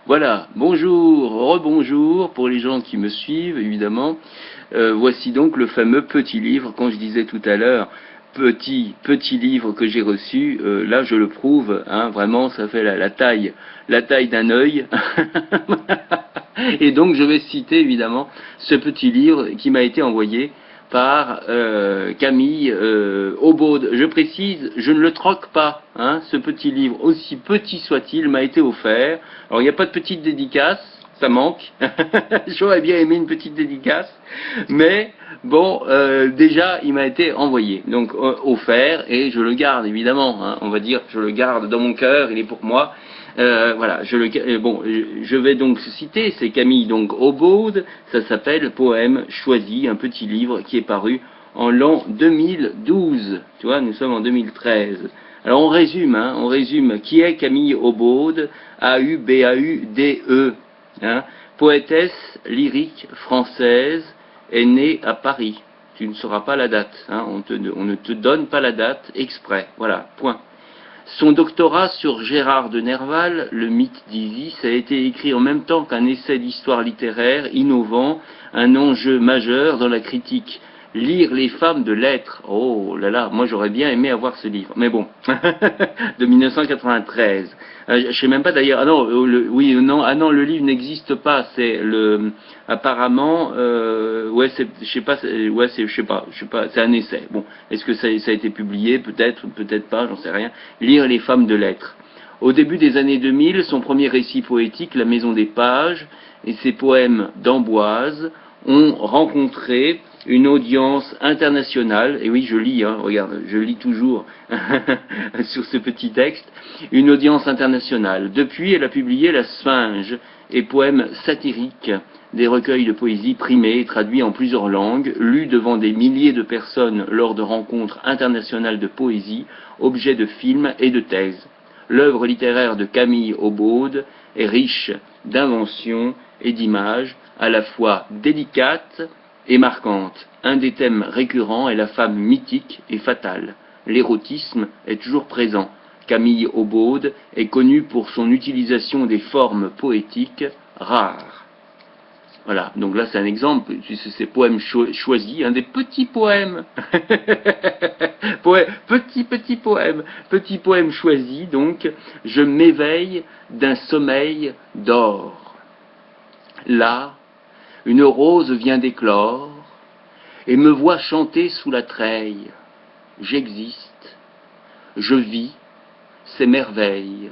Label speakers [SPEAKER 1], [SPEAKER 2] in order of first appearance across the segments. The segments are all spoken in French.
[SPEAKER 1] Voilà, bonjour, rebonjour pour les gens qui me suivent, évidemment. Voici donc le fameux petit livre, quand je disais tout à l'heure, petit livre que j'ai reçu, là je le prouve, hein, vraiment ça fait la taille d'un œil. Et donc je vais citer évidemment ce petit livre qui m'a été envoyé par Camille Aubaude. Je précise, je ne le troque pas, hein, ce petit livre, aussi petit soit-il, m'a été offert. Alors il n'y a pas de petite dédicace, ça manque. J'aurais bien aimé une petite dédicace, mais bon, déjà il m'a été envoyé, donc offert, et je le garde évidemment, hein, on va dire, je le garde dans mon cœur, il est pour moi. Voilà, je vais donc citer, c'est Camille donc Aubaude, ça s'appelle Poème choisi, un petit livre qui est paru en l'an 2012. Tu vois, nous sommes en 2013. Alors on résume qui est Camille Aubaude, A-U-B-A-U-D-E, hein, poétesse lyrique française, est née à Paris. Tu ne sauras pas la date, hein, on ne te donne pas la date exprès. Voilà, point. Son doctorat sur Gérard de Nerval, le mythe d'Isis, a été écrit en même temps qu'un essai d'histoire littéraire innovant, un enjeu majeur dans la critique. Lire les femmes de lettres. Oh là là, moi j'aurais bien aimé avoir ce livre. Mais bon, de 1993. Je sais même pas d'ailleurs. Ah non, oui, non, ah non, le livre n'existe pas. C'est le, apparemment, ouais, je sais pas, ouais, je sais pas, c'est un essai. Bon, est-ce que ça a été publié? Peut-être, peut-être pas, j'en sais rien. Lire les femmes de lettres. Au début des années 2000, son premier récit poétique, La Maison des Pages, et ses poèmes d'Amboise ont rencontré une audience internationale, et oui, je lis, hein, regarde, je lis toujours sur ce petit texte, une audience internationale. Depuis, elle a publié La Sphinge et poèmes satiriques, des recueils de poésie primés et traduits en plusieurs langues, lus devant des milliers de personnes lors de rencontres internationales de poésie, objets de films et de thèses. L'œuvre littéraire de Camille Aubaude est riche d'inventions et d'images, à la fois délicates et marquante. Un des thèmes récurrents est la femme mythique et fatale. L'érotisme est toujours présent. Camille Aubaude est connue pour son utilisation des formes poétiques rares. Voilà, donc là c'est un exemple, c'est ces poèmes choisis, des petits poèmes. Petit poème choisi, donc, je m'éveille d'un sommeil d'or. Là, une rose vient d'éclore, et me voit chanter sous la treille. J'existe, je vis, c'est merveille.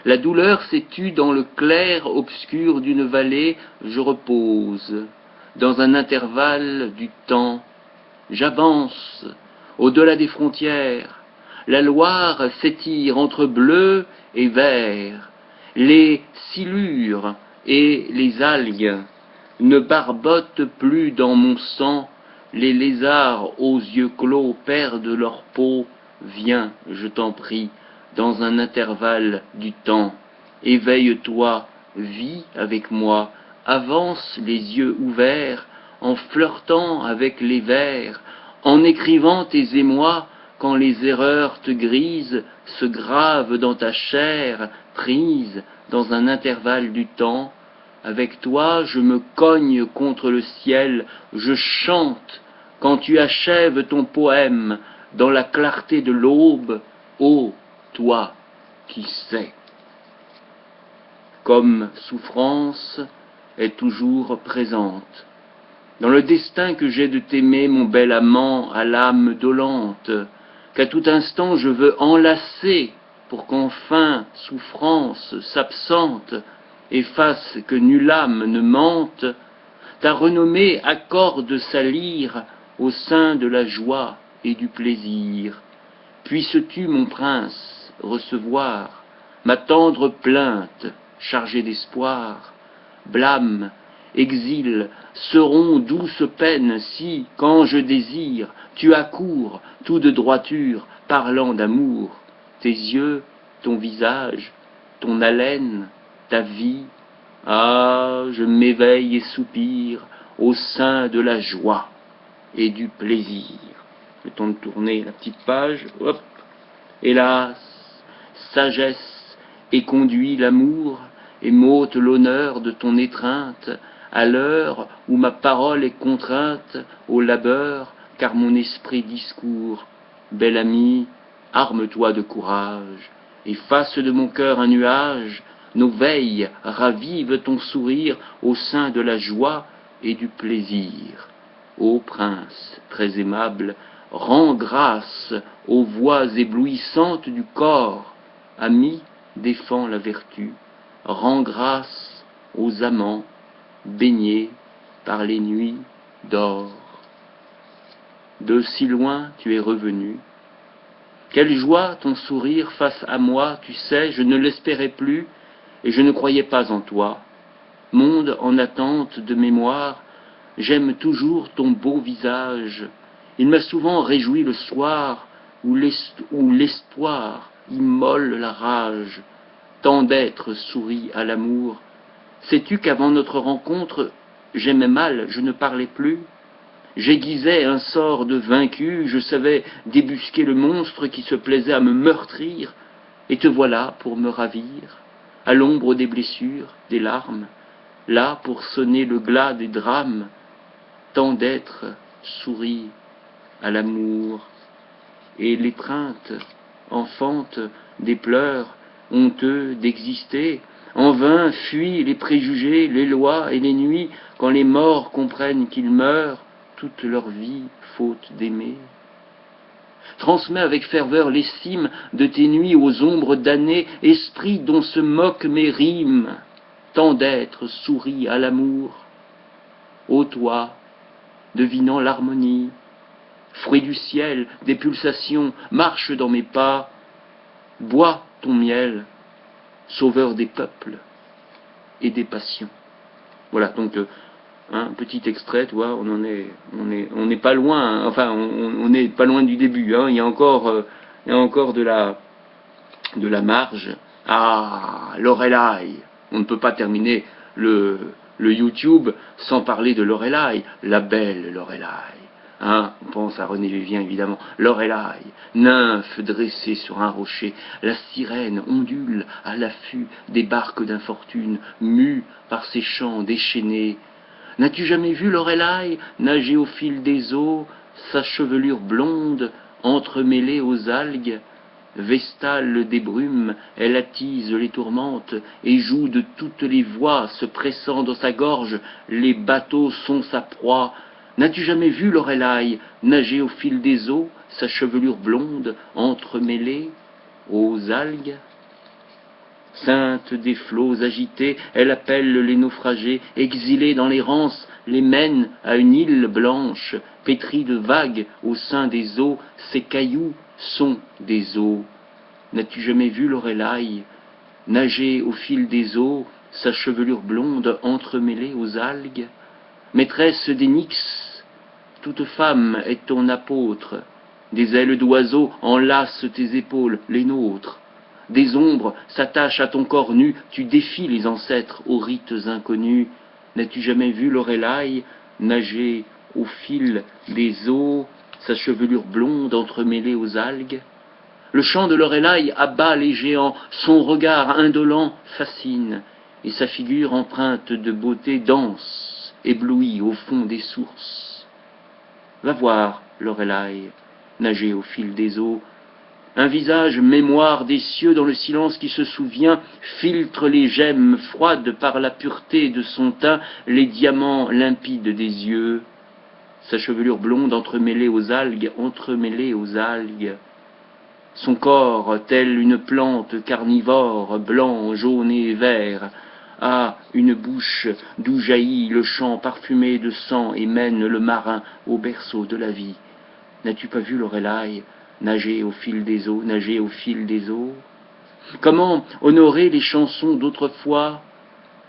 [SPEAKER 1] La douleur s'est tue dans le clair obscur d'une vallée, je repose. Dans un intervalle du temps, j'avance au-delà des frontières. La Loire s'étire entre bleu et vert. Les silures et les algues ne barbotent plus dans mon sang. Les lézards aux yeux clos perdent leur peau. Viens, je t'en prie, dans un intervalle du temps. Éveille-toi, vis avec moi, avance les yeux ouverts, en flirtant avec les vers, en écrivant tes émois, quand les erreurs te grisent, se gravent dans ta chair, prise dans un intervalle du temps. Avec toi, je me cogne contre le ciel, je chante, quand tu achèves ton poème, dans la clarté de l'aube, ô toi qui sais. Comme souffrance est toujours présente. Dans le destin que j'ai de t'aimer, mon bel amant, à l'âme dolente, qu'à tout instant je veux enlacer, pour qu'enfin souffrance s'absente, et fasse que nulle âme ne mente, ta renommée accorde sa lyre au sein de la joie et du plaisir. Puisses-tu, mon prince, recevoir ma tendre plainte chargée d'espoir, blâme, exil, seront douces peines si, quand je désire, tu accours, tout de droiture, parlant d'amour, tes yeux, ton visage, ton haleine, ta vie, ah, je m'éveille et soupire au sein de la joie et du plaisir. Le temps de tourner la petite page, hop, hélas, sagesse et conduit l'amour, et m'ôte l'honneur de ton étreinte, à l'heure où ma parole est contrainte au labeur, car mon esprit discourt. Bel ami, arme-toi de courage, et fasse de mon cœur un nuage, nos veilles ravivent ton sourire au sein de la joie et du plaisir. Ô prince très aimable, rends grâce aux voix éblouissantes du corps, ami, défends la vertu, rends grâce aux amants, baignés par les nuits d'or. De si loin tu es revenu. Quelle joie ton sourire face à moi, tu sais, je ne l'espérais plus, et je ne croyais pas en toi. Monde en attente de mémoire, j'aime toujours ton beau visage. Il m'a souvent réjoui le soir, où l'espoir immole la rage. Tant d'êtres sourient à l'amour. Sais-tu qu'avant notre rencontre, j'aimais mal, je ne parlais plus? J'aiguisais un sort de vaincu, je savais débusquer le monstre qui se plaisait à me meurtrir, et te voilà pour me ravir, à l'ombre des blessures, des larmes, là pour sonner le glas des drames. Tant d'êtres sourient à l'amour, et l'étreinte enfante des pleurs, honteux d'exister, en vain fuient les préjugés, les lois et les nuits, quand les morts comprennent qu'ils meurent, toute leur vie, faute d'aimer. Transmets avec ferveur l'estime de tes nuits aux ombres damnées, esprit dont se moquent mes rimes. Tant d'êtres sourient à l'amour. Ô toi, devinant l'harmonie, fruit du ciel, des pulsations, marche dans mes pas, bois ton miel, sauveur des peuples et des passions. Voilà, donc un petit extrait, tu vois, on n'est pas loin, hein, enfin, on n'est pas loin du début, hein, il y a encore de la marge. Ah, Lorelai, on ne peut pas terminer le YouTube sans parler de Lorelai, la belle Lorelai. Hein, on pense à René Vivien évidemment. Lorelai, nymphe dressée sur un rocher, la sirène ondule à l'affût des barques d'infortune, mue par ses chants déchaînés. N'as-tu jamais vu Lorelai nager au fil des eaux, sa chevelure blonde entremêlée aux algues? Vestale des brumes, elle attise les tourmentes et joue de toutes les voix, se pressant dans sa gorge, les bateaux sont sa proie. N'as-tu jamais vu Lorelai nager au fil des eaux, sa chevelure blonde entremêlée aux algues? Sainte des flots agités, elle appelle les naufragés, exilés dans l'errance, les mène à une île blanche, pétrie de vagues au sein des eaux, ces cailloux sont des eaux. N'as-tu jamais vu Lorelai nager au fil des eaux, sa chevelure blonde entremêlée aux algues? Maîtresse des Nyx, toute femme est ton apôtre, des ailes d'oiseau enlacent tes épaules, les nôtres. Des ombres s'attachent à ton corps nu, tu défies les ancêtres aux rites inconnus. N'as-tu jamais vu Lorelai nager au fil des eaux, sa chevelure blonde entremêlée aux algues? Le chant de Lorelai abat les géants, son regard indolent fascine, et sa figure empreinte de beauté danse, éblouie au fond des sources. Va voir Lorelai nager au fil des eaux. Un visage mémoire des cieux dans le silence qui se souvient filtre les gemmes froides par la pureté de son teint, les diamants limpides des yeux. Sa chevelure blonde entremêlée aux algues, son corps, tel une plante carnivore, blanc, jaune et vert, a une bouche d'où jaillit le chant parfumé de sang et mène le marin au berceau de la vie. N'as-tu pas vu Lorelai nager au fil des eaux, nager au fil des eaux? Comment honorer les chansons d'autrefois?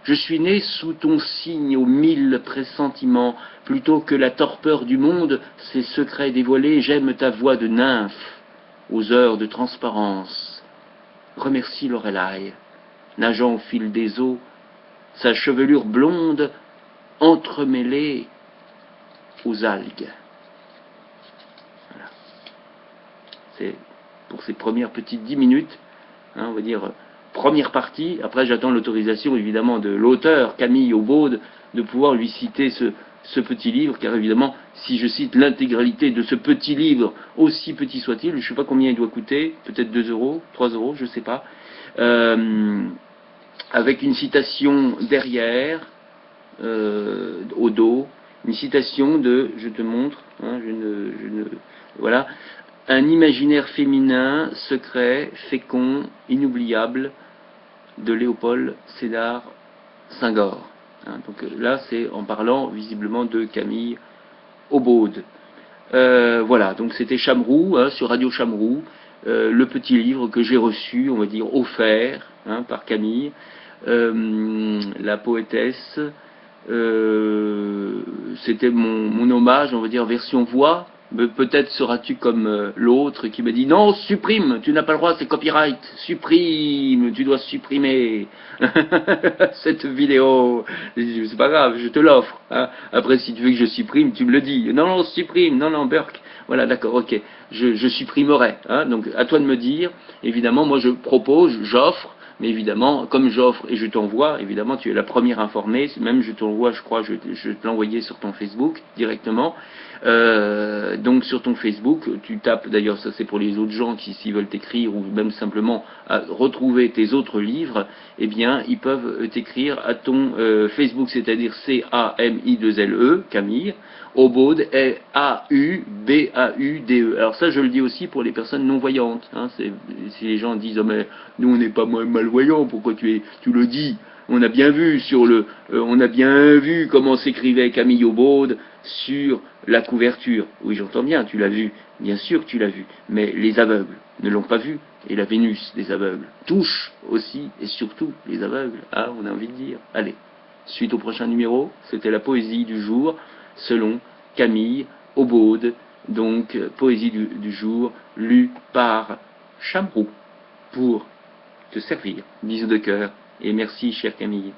[SPEAKER 1] Je suis né sous ton signe aux 1000 pressentiments, plutôt que la torpeur du monde, ses secrets dévoilés, j'aime ta voix de nymphe, aux heures de transparence. Remercie Lorelai, nageant au fil des eaux, sa chevelure blonde entremêlée aux algues. C'est pour ces premières petites 10 minutes, hein, on va dire première partie. Après, j'attends l'autorisation, évidemment, de l'auteur, Camille Aubaude, de pouvoir lui citer ce petit livre, car évidemment, si je cite l'intégralité de ce petit livre, aussi petit soit-il, je ne sais pas combien il doit coûter, peut-être 2 euros, 3 euros, je ne sais pas, avec une citation derrière, au dos, une citation de, je te montre, hein, voilà, un imaginaire féminin, secret, fécond, inoubliable, de Léopold Sédar Senghor. Hein, donc là, c'est en parlant visiblement de Camille Aubaude. Voilà, donc c'était Chamroux, hein, sur Radio Chamroux, le petit livre que j'ai reçu, on va dire, offert, hein, par Camille, la poétesse. C'était mon hommage, on va dire, version voix. Peut-être seras-tu comme l'autre qui me dit non, supprime, tu n'as pas le droit, c'est copyright, supprime, tu dois supprimer cette vidéo. C'est pas grave, je te l'offre. Hein. Après, si tu veux que je supprime, tu me le dis. Non, non, supprime, non, non, Burke. Voilà, d'accord, ok, je supprimerai. Hein. Donc, à toi de me dire. Évidemment, moi, je propose, j'offre. Mais évidemment, comme j'offre et je t'envoie, évidemment, tu es la première informée. Même je t'envoie, je crois, je vais te l'envoyer sur ton Facebook directement. Donc sur ton Facebook, tu tapes, d'ailleurs ça c'est pour les autres gens qui s'ils veulent t'écrire ou même simplement retrouver tes autres livres, eh bien ils peuvent t'écrire à ton Facebook, c'est-à-dire C-A-M-I-2-L-E, Camille, Aubaude, A-U-B-A-U-D-E. Alors ça je le dis aussi pour les personnes non-voyantes. Hein, si les gens disent oh, mais nous on n'est pas malvoyants, pourquoi tu le dis? On a bien vu on a bien vu comment s'écrivait Camille Aubaude sur la couverture. Oui, j'entends bien, tu l'as vu, bien sûr que tu l'as vu, mais les aveugles ne l'ont pas vu, et la Vénus des aveugles touche aussi et surtout les aveugles. Ah, on a envie de dire. Allez, suite au prochain numéro, c'était la poésie du jour, selon Camille Aubaude, donc poésie du jour, lue par Chamroux, pour te servir. Bisous de cœur. Et merci, chère Camille.